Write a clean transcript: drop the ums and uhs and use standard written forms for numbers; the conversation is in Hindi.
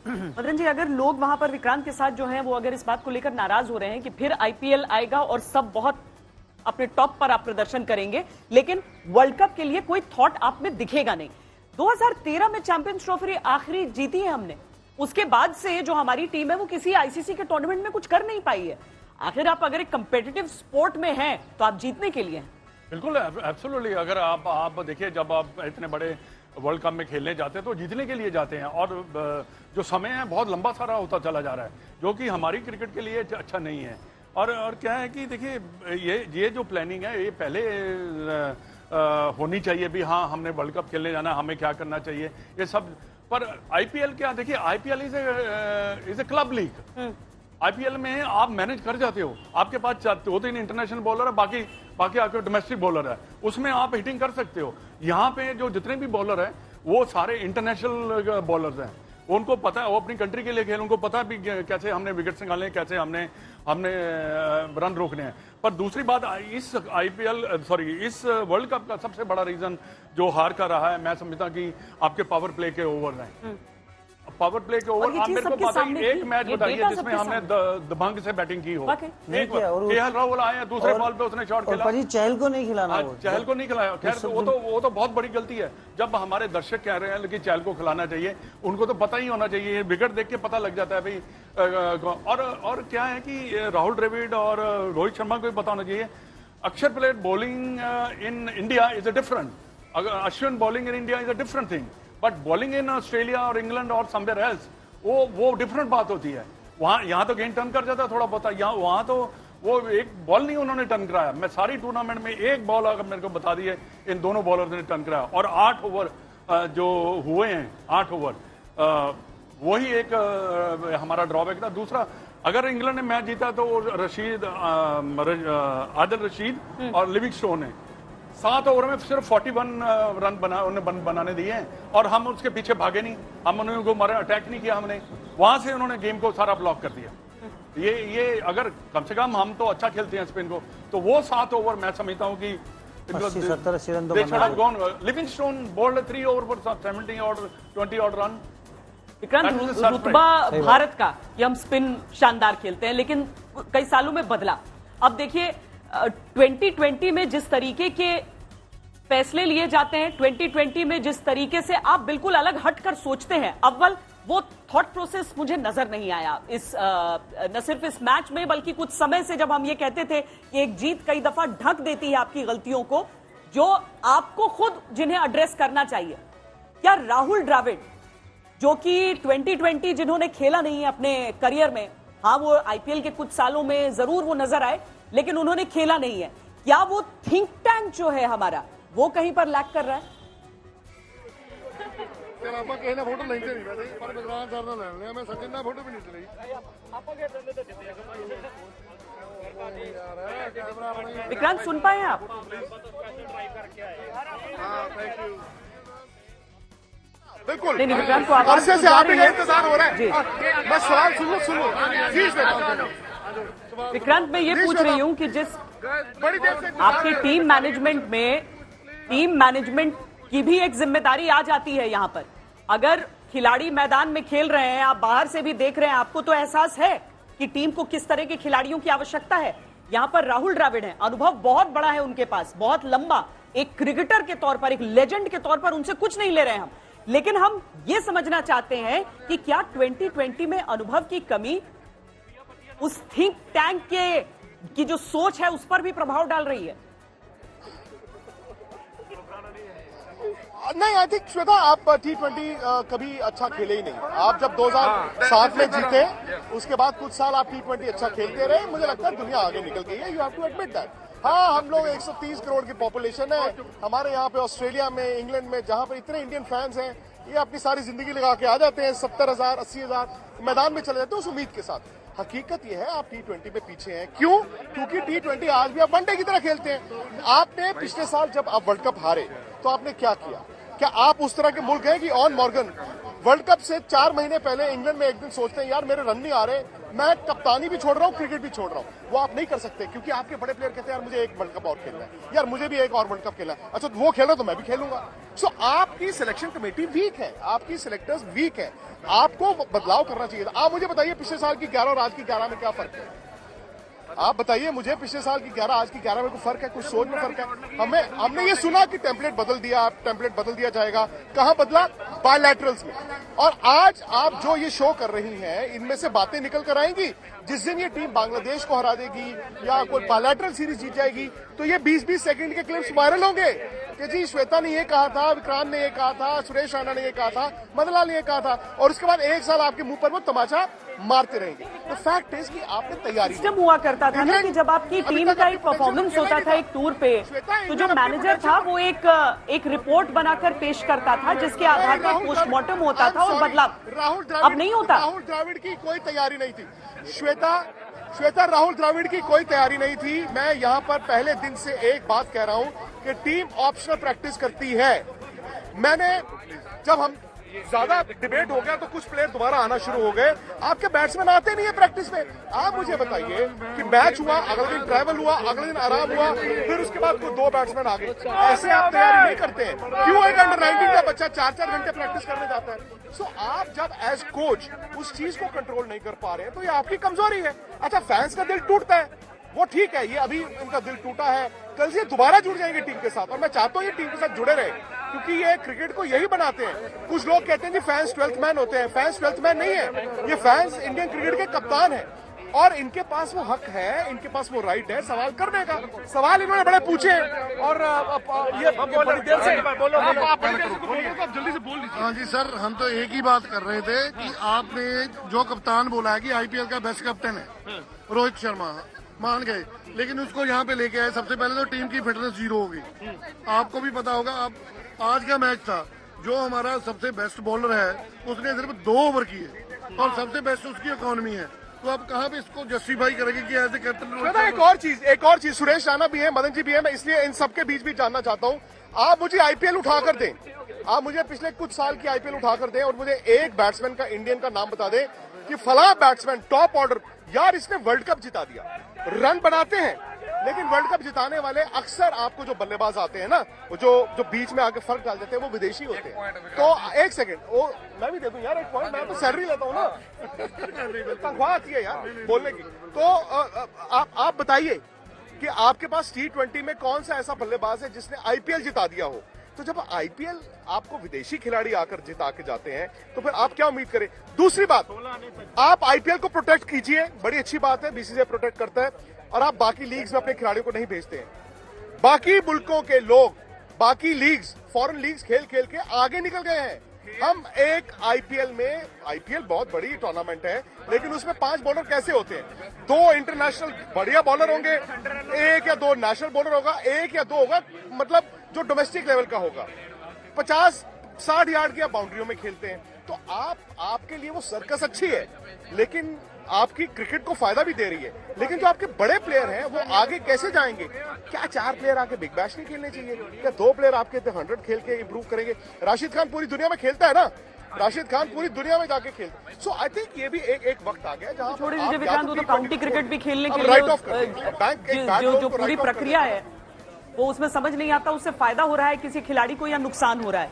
मदन जी, अगर लोग वहां पर विक्रांत के साथ जो हैं वो अगर इस बात को लेकर नाराज हो रहे हैं कि फिर आईपीएल आएगा और सब बहुत अपने टॉप पर आप प्रदर्शन करेंगे, लेकिन वर्ल्ड कप के लिए कोई थॉट आप में दिखेगा नहीं। 2013 में चैंपियंस ट्रॉफी आखिरी जीती है हमने, उसके बाद से जो हमारी टीम है वो किसी आईसीसी के टूर्नामेंट में कुछ कर नहीं पाई है। आखिर आप अगर एक कंपेटिटिव स्पोर्ट में हैं तो आप जीतने के लिए हैं। बिल्कुल, एब्सोल्युटली। अगर आप देखिए, जब आप इतने बड़े वर्ल्ड कप में खेलने जाते हैं तो जीतने के लिए जाते हैं, और जो समय है बहुत लंबा सारा होता चला जा रहा है, जो कि हमारी क्रिकेट के लिए अच्छा नहीं है। और क्या है कि देखिए, ये जो प्लानिंग है ये पहले होनी चाहिए भी। हाँ, हमने वर्ल्ड कप खेलने जाना, हमें क्या करना चाहिए, ये सब। पर आईपीएल क्या, देखिए IPL is a club league. IPL में आप मैनेज कर जाते हो, आपके पास 2-3 इंटरनेशनल बॉलर है, बाकी आपके डोमेस्टिक बॉलर है, उसमें आप हिटिंग कर सकते हो। यहाँ पे जो जितने भी बॉलर हैं वो सारे इंटरनेशनल बॉलर्स हैं, उनको पता है वो अपनी कंट्री के लिए खेल, उनको पता है भी कैसे हमने विकेट निकालने, कैसे हमने रन रोकने हैं। पर दूसरी बात, इस इस वर्ल्ड कप का सबसे बड़ा रीजन जो हार का रहा है, मैं समझता कि आपके पावर प्ले के ओवर हैं। पावर प्ले के ओवर, आप मेरे को बताइए एक मैच बताइए जिसमें हमने दबंग से बैटिंग की हो। केएल राहुल आए, दूसरे बॉल पे उसने शॉट खेला, चहल को नहीं खिलाना, चहल को नहीं खिलाया। खैर वो तो बहुत बड़ी गलती है। जब हमारे दर्शक कह रहे हैं कि चहल को खिलाना चाहिए, उनको तो पता ही होना चाहिए, विकेट देख के पता लग जाता है भाई। और क्या है कि राहुल द्रविड़ और रोहित शर्मा को भी पता होना चाहिए, अक्षर played bowling in India is a different, Ashwin bowling in India is a different thing, but bowling in Australia और इंग्लैंड और समवेयर एल्स वो डिफरेंट बात होती है। यहाँ तो गेम टर्न कर जाता है थोड़ा बहुत, वहां तो वो एक बॉल नहीं उन्होंने टर्न कराया। मैं सारी टूर्नामेंट में एक बॉल अगर मेरे को बता दिए इन दोनों बॉलर्स ने टर्न कराया, और 8 ओवर जो हुए हैं, 8 ओवर, वही एक हमारा ड्रॉबैक था। दूसरा, अगर इंग्लैंड ने मैच जीता तो आदिल रशीद और लिविंगस्टोन ने 7 ओवर में सिर्फ 41 रन बनाने दिए हैं, और हम उसके पीछे भागे नहीं, हम उनको मारे, अटैक नहीं किया हमने। वहां से उन्होंने गेम को सारा ब्लॉक कर दिया। ये अगर कम से कम हम तो अच्छा खेलते हैं स्पिन को, तो वो 7 ओवर मैं समझता हूँ कि 80-70 रन लिविंगस्टोन बॉल्ड 3 ओवर पर 70 और 20 ऑड रन। विक्रांत, रुतबा भारत का कि हम स्पिन शानदार खेलते हैं, लेकिन कई सालों में बदला। अब देखिए 2020 में जिस तरीके के फैसले लिए जाते हैं, 2020 में जिस तरीके से आप बिल्कुल अलग हटकर सोचते हैं, अव्वल वो थॉट प्रोसेस मुझे नजर नहीं आया इस न सिर्फ इस मैच में, बल्कि कुछ समय से जब हम ये कहते थे कि एक जीत कई दफा ढक देती है आपकी गलतियों को, जो आपको खुद जिन्हें एड्रेस करना चाहिए। क्या राहुल द्रविड़, जो कि 2020 जिन्होंने खेला नहीं है अपने करियर में, हाँ वो आईपीएल के कुछ सालों में जरूर वो नजर आए, लेकिन उन्होंने खेला नहीं है, क्या वो थिंक टैंक जो है हमारा वो कहीं पर लैक कर रहा है? फोटो नहीं मैं सचिन ना फोटो भी नहीं विक्रांत, सुन पाए आप? बिल्कुल नहीं, विक्रांत को आवाज से आप ही का इंतजार हो रहा है। बस सवाल सुनो। विक्रांत, मैं ये पूछ रही हूं कि जिस आपकी टीम मैनेजमेंट की भी एक जिम्मेदारी आ जाती है यहां पर। अगर खिलाड़ी मैदान में खेल रहे हैं, आप बाहर से भी देख रहे हैं, आपको तो एहसास है कि टीम को किस तरह के खिलाड़ियों की आवश्यकता है। यहां पर राहुल द्रविड़ है, अनुभव बहुत बड़ा है उनके पास, बहुत लंबा, एक क्रिकेटर के तौर पर, एक लेजेंड के तौर पर उनसे कुछ नहीं ले रहे हैं हम, लेकिन हम ये समझना चाहते हैं कि क्या 2020 में अनुभव की कमी उस थिंक टैंक की जो सोच है उस पर भी प्रभाव डाल रही है? नहीं, आई थिंक श्वेता, आप T20 कभी अच्छा खेले ही नहीं। आप जब 2007 में जीते, उसके बाद कुछ साल आप T20 अच्छा खेलते रहे। मुझे लगता है दुनिया आगे निकल गई है, you have to admit that. हाँ, हम लोग 130 करोड़ की पॉपुलेशन है हमारे यहाँ पे, ऑस्ट्रेलिया में, इंग्लैंड में, जहाँ पर इतने इंडियन फैंस हैं, ये अपनी सारी जिंदगी लगा के आ जाते हैं, 70,000 80,000 मैदान में चले जाते हैं उस उम्मीद के साथ। हकीकत यह है आप T20 में पीछे हैं। क्यों? क्योंकि T20 आज भी आप वनडे की तरह खेलते हैं। आपने पिछले साल जब आप वर्ल्ड कप हारे तो आपने क्या किया? क्या आप उस तरह के मुल्क हैं कि ऑन मॉर्गन वर्ल्ड कप से 4 महीने पहले इंग्लैंड में एक दिन सोचते हैं यार मेरे रन नहीं आ रहे, मैं कप्तानी भी छोड़ रहा हूँ, क्रिकेट भी छोड़ रहा हूँ। वो आप नहीं कर सकते क्योंकि आपके बड़े प्लेयर कहते हैं यार मुझे एक वर्ल्ड कप और खेलना है, यार मुझे भी एक और वर्ल्ड कप खेलना है। अच्छा वो खेल रहा तो मैं भी खेलूंगा। सो आपकी सिलेक्शन कमेटी वीक है, आपकी सिलेक्टर्स वीक है, आपको बदलाव करना चाहिए था। आप मुझे बताइए पिछले साल की 11 और आज की 11 में क्या फर्क है? आप बताइए मुझे, पिछले साल की 11 आज की 11 में कोई फर्क है? कुछ सोच में फर्क है? हमने ये सुना कि टेम्पलेट बदल दिया जाएगा। कहां बदला? बायलैटरल्स में। और आज आप जो ये शो कर रही हैं, इनमें से बातें निकल कर आएंगी। जिस दिन ये टीम बांग्लादेश को हरा देगी या कोई बायलैटरल सीरीज जीत जाएगी तो ये 20-20 सेकंड के क्लिप्स वायरल होंगे कि जी श्वेता ने ये कहा था, विक्रांत ने ये कहा था, सुरेश राणा ने ये कहा था, मदनलाल ने ये कहा था, और उसके बाद एक साल आपके मुंह पर वो तमाचा मारते रहेंगे। तो फैक्ट इज कि आपने तैयारी सिस्टम हुआ करता था ना कि जब आपकी टीम का एक परफॉर्मेंस होता था एक टूर पे, तो जो मैनेजर था वो एक रिपोर्ट बनाकर पेश करता था जिसके आधार पर पोस्टमार्टम होता था और बदलाव अब नहीं होता। राहुल द्रविड़ की कोई तैयारी नहीं थी। श्वेता राहुल द्रविड़ की कोई तैयारी नहीं थी। मैं यहां पर पहले दिन से एक बात कह रहा हूं कि टीम ऑप्शनल प्रैक्टिस करती है। जब हम ज्यादा डिबेट हो गया तो कुछ प्लेयर दोबारा आना शुरू हो गए। आपके बैट्समैन आते नहीं है प्रैक्टिस में। आप मुझे बताइए कि मैच हुआ, अगले दिन ट्रैवल हुआ, अगले दिन आराम हुआ, फिर उसके बाद कोई 2 बैट्समैन आ गए। ऐसे आप तैयारी नहीं करते हैं। क्यों एक अंडर 19 का बच्चा 4-4 घंटे प्रैक्टिस करने जाता है? सो आप जब एज कोच उस चीज को कंट्रोल नहीं कर पा रहे हैं तो ये आपकी कमजोरी है। अच्छा फैंस का दिल टूटता है, वो ठीक है, ये अभी इनका दिल टूटा है, कल से दोबारा जुड़ जाएंगे टीम के साथ, और मैं चाहता हूँ ये टीम के साथ जुड़े रहे क्योंकि ये क्रिकेट को यही बनाते हैं। कुछ लोग कहते हैं जी फैंस 12th मैन होते हैं, फैंस 12th मैन नहीं है, ये फैंस इंडियन क्रिकेट के कप्तान है और इनके पास वो हक है, इनके पास वो राइट है सवाल करने का। सवाल इन्होंने बड़े पूछे और ये बड़ी देर से आप जल्दी से बोल लीजिए। हाँ जी सर, हम तो एक ही बात कर रहे थे कि आपने जो कप्तान बोला है कि आईपीएल का बेस्ट कैप्टन है रोहित शर्मा, मान गए, लेकिन उसको यहाँ पे लेके आए। सबसे पहले तो टीम की फिटनेस 0 हो गई। आपको भी पता होगा, आप आज का मैच था, जो हमारा सबसे बेस्ट बॉलर है उसने सिर्फ 2 ओवर किए और सबसे बेस्ट उसकी इकोनॉमी है। तो आप कहाँ पे इसको जस्टिफाई करेंगे कि एज ए कैप्टन? एक और चीज सुरेश राणा भी है, मदन जी भी है, मैं इसलिए इन सबके बीच भी जानना चाहता हूँ। आप मुझे आईपीएल उठाकर दें, आप मुझे पिछले कुछ साल की आईपीएल उठाकर दें और मुझे एक बैट्समैन का इंडियन का नाम बता दें कि फला बैट्समैन टॉप ऑर्डर, यार इसने वर्ल्ड कप जिता दिया। रन बनाते हैं लेकिन वर्ल्ड कप जिताने वाले अक्सर आपको जो बल्लेबाज आते हैं ना, वो जो बीच में आके फर्क डाल देते हैं, वो विदेशी होते हैं। तो एक सेकंड, वो मैं भी दे दूं यार 1 पॉइंट, मैं तो सैलरी लेता हूँ ना, तनख्वाह आती है यार बोलने की। तो आप बताइए कि आपके पास T20 में कौन सा ऐसा बल्लेबाज है जिसने आईपीएल जिता दिया हो? तो जब आईपीएल आपको विदेशी खिलाड़ी आकर जिता के जाते हैं तो फिर आप क्या उम्मीद करें? दूसरी बात, आप आईपीएल को प्रोटेक्ट कीजिए, बड़ी अच्छी बात है, बीसीसीआई प्रोटेक्ट करता है, और आप बाकी लीग्स में अपने खिलाड़ियों को नहीं भेजते हैं। बाकी मुल्कों के लोग बाकी लीग्स, फॉरेन लीग्स खेल खेल के आगे निकल गए हैं। हम एक आईपीएल बहुत बड़ी टूर्नामेंट है, लेकिन उसमें 5 बॉलर कैसे होते हैं? 2 इंटरनेशनल बढ़िया बॉलर होंगे, 1 या 2 नेशनल बॉलर होगा, 1 या 2 होगा मतलब जो डोमेस्टिक लेवल का होगा। 50-60 यार्ड की आप बाउंड्रियों में खेलते हैं। तो आपके लिए वो सर्कस अच्छी है, लेकिन आपकी क्रिकेट को फायदा भी दे रही है, लेकिन जो आपके बड़े प्लेयर हैं वो आगे कैसे जाएंगे? क्या 4 प्लेयर आके बिग बैश नहीं खेलने चाहिए? क्या 2 प्लेयर आपके 100 खेल के इंप्रूव करेंगे? राशिद खान पूरी दुनिया में खेलता है ना, राशिद खान पूरी दुनिया में जाके खेलता है। सो आई थिंक ये भी एक वक्त आ गया जहां छोड़ दीजिए विक्रांत, वो तो काउंटी क्रिकेट भी खेलने के लिए जो पूरी प्रक्रिया है वो उसमें समझ नहीं आता उससे फायदा हो रहा है किसी खिलाड़ी को या नुकसान हो रहा है।